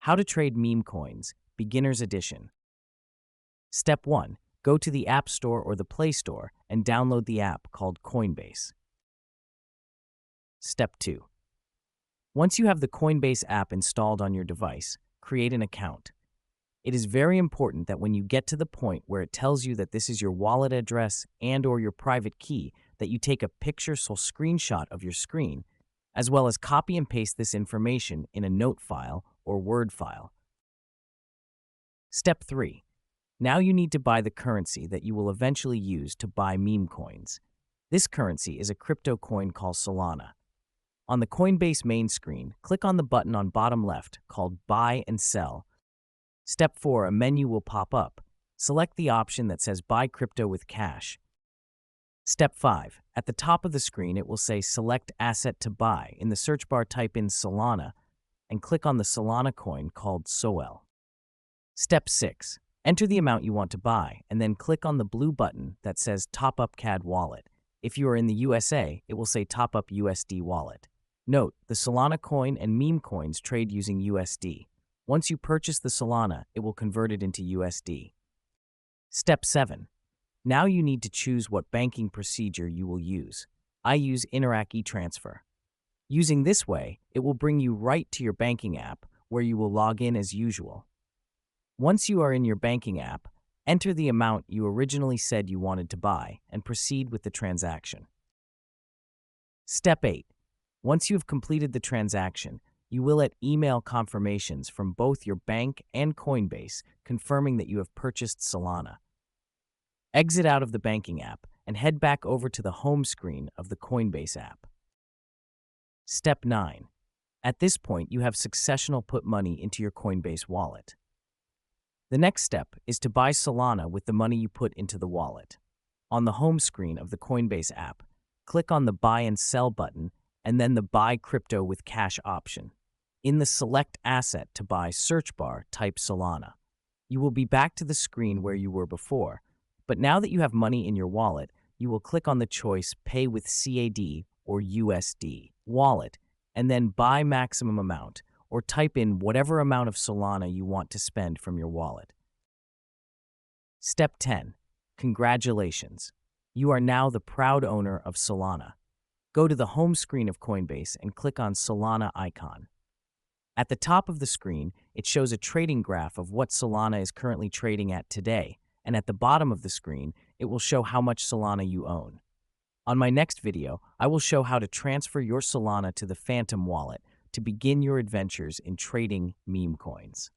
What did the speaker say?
How to trade meme coins, Beginner's Edition. Step 1. Go to the App Store or the Play Store and download the app called Coinbase. Step 2. Once you have the Coinbase app installed on your device, create an account. It is very important that when you get to the point where it tells you that this is your wallet address and/or your private key, that you take a picture or screenshot of your screen, as well as copy and paste this information in a note file or Word file. Step 3. Now you need to buy the currency that you will eventually use to buy meme coins. This currency is a crypto coin called Solana. On the Coinbase main screen, click on the button on bottom left called Buy and Sell. Step 4, a menu will pop up. Select the option that says Buy Crypto with Cash. Step 5, at the top of the screen it will say Select Asset to Buy. In the search bar type in Solana and click on the Solana coin called SOL. Step 6, enter the amount you want to buy and then click on the blue button that says Top Up CAD Wallet. If you are in the USA, it will say Top Up USD Wallet. Note, the Solana coin and meme coins trade using USD. Once you purchase the Solana, it will convert it into USD. Step 7. Now you need to choose what banking procedure you will use. I use Interac eTransfer. Using this way, it will bring you right to your banking app where you will log in as usual. Once you are in your banking app, enter the amount you originally said you wanted to buy and proceed with the transaction. Step 8. Once you have completed the transaction, you will get email confirmations from both your bank and Coinbase confirming that you have purchased Solana. Exit out of the banking app and head back over to the home screen of the Coinbase app. Step 9. At this point, you have successfully put money into your Coinbase wallet. The next step is to buy Solana with the money you put into the wallet. On the home screen of the Coinbase app, click on the Buy and Sell button and then the Buy Crypto with Cash option. In the Select Asset to Buy search bar, type Solana. You will be back to the screen where you were before, but now that you have money in your wallet, you will click on the choice Pay with CAD or USD wallet and then Buy Maximum Amount, or type in whatever amount of Solana you want to spend from your wallet. Step 10. Congratulations. You are now the proud owner of Solana. Go to the home screen of Coinbase and click on Solana icon. At the top of the screen, it shows a trading graph of what Solana is currently trading at today, and at the bottom of the screen, it will show how much Solana you own. On my next video, I will show how to transfer your Solana to the Phantom wallet to begin your adventures in trading meme coins.